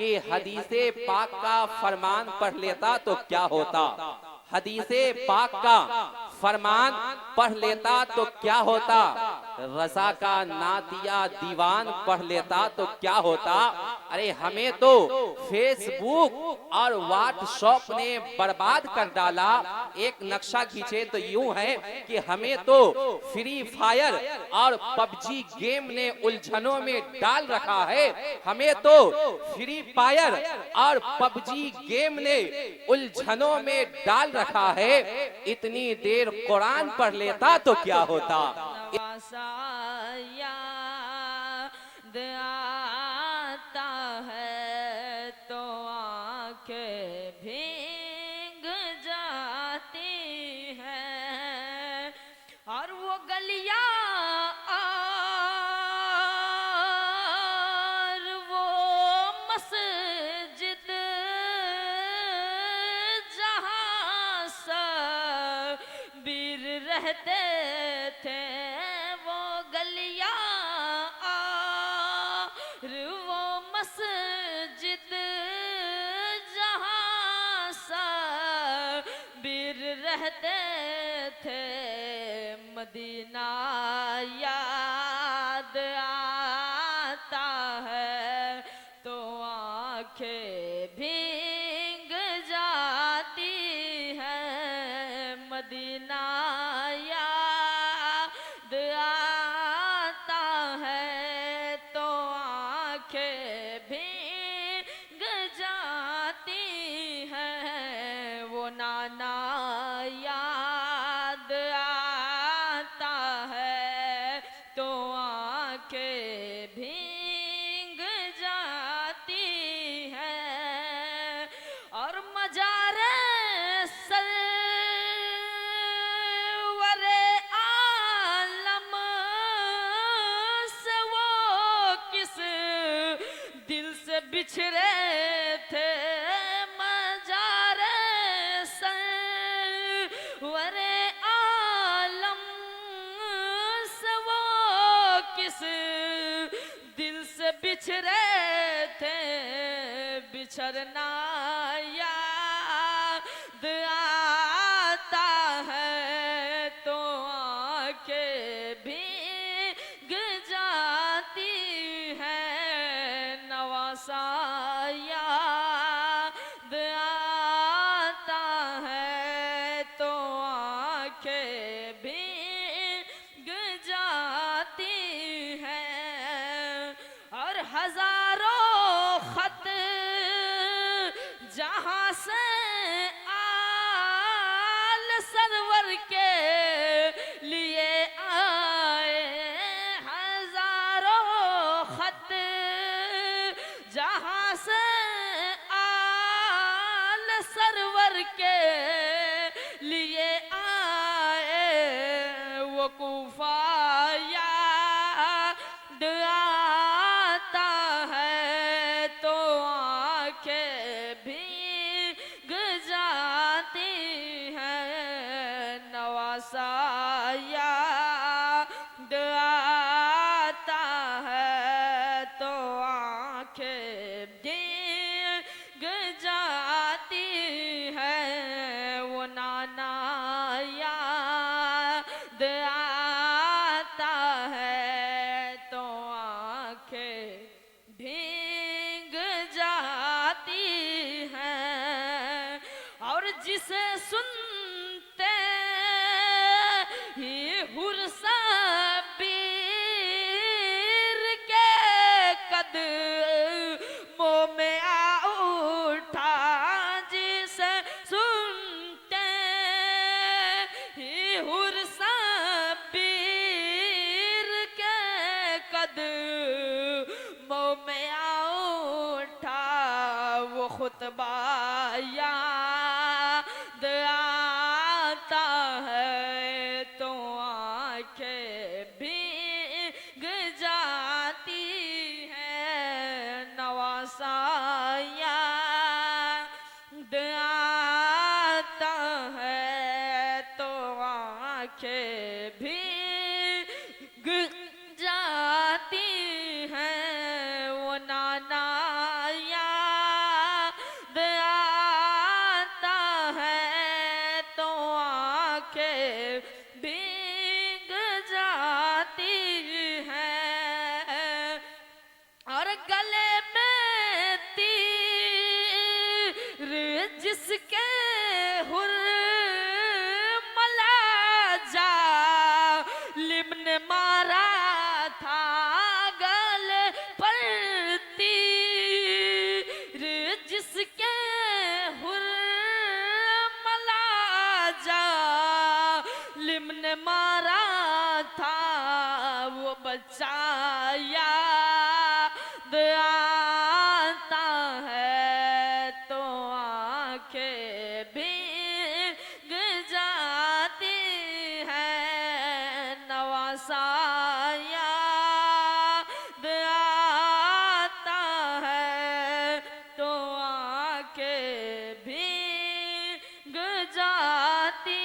कि हदीसे पाक का फरमान पढ़ लेता तो क्या होता, हदीसे पाक का फरमान पढ़ लेता तो क्या होता, रजा का नातिया दीवान पढ़ लेता तो क्या होता। अरे हमें तो फेसबुक और व्हाट्सएप ने बर्बाद कर डाला। एक नक्शा खींचे तो यूं है कि हमें तो फ्री फायर और पबजी गेम ने उलझनों में डाल रखा है। हमें तो फ्री फायर और पबजी गेम ने उलझनों में डाल रखा है। इतनी देर कुरान पढ़ लेता तो क्या होता। नवासा याद आता है तो आंखें भीग जाती हैं, और वो गलियां और वो मस्जिद जहाँ सबीर रहते थे, वो गलियां और वो मस्जिद जहाँ सबीर रहते थे, मदीना याद आता है तो आंखें भीग जाती हैं, मदीना याद आता है तो आंखें भीग जाती हैं, वो नाना याद आता है तो आंखें भीग जाती हैं, और मजारे सरवरे आलम से वो किस दिल से बिछड़े थे, मजारे सरवरे आलम से वो किस दिल से बिछड़े थे, बिछड़ना याद आता है तो आंखें भीग जाती हैं, नवासा याद आता है तो आंखें भीग जाती हैं, और हजारों खत जहाँ से आल सरवर के लिए आए, हजारों खत जहाँ से आल सरवर के लिए आए, वो कूफा याद आता है तो आंखें भीग जाती हैं, नवासा याद आता है तो आंखें भीग जाती हैं, वो नाना याद आता है तो आंखें भीग जाती हैं, और जिसे सुनते ही हुर्सा बीर के कदमों में आ उठा, जिसे सुनते ही हुर्सा बीर के कदमों में आ उठा, वो खुतबा याद आता है तो आंखें भीग जाती हैं, नवासा याद आता है तो आंखें भीग जाती हैं, वो नाना याद जिसके हुर्मला जालिम ने मारा था गले पर तीर, जिसके हुर्मला जालिम ने मारा था वो बच्चा याद आता है तो आंखें भीग जाती हैं। नवासा याद आता है तो आंखें भीग जाती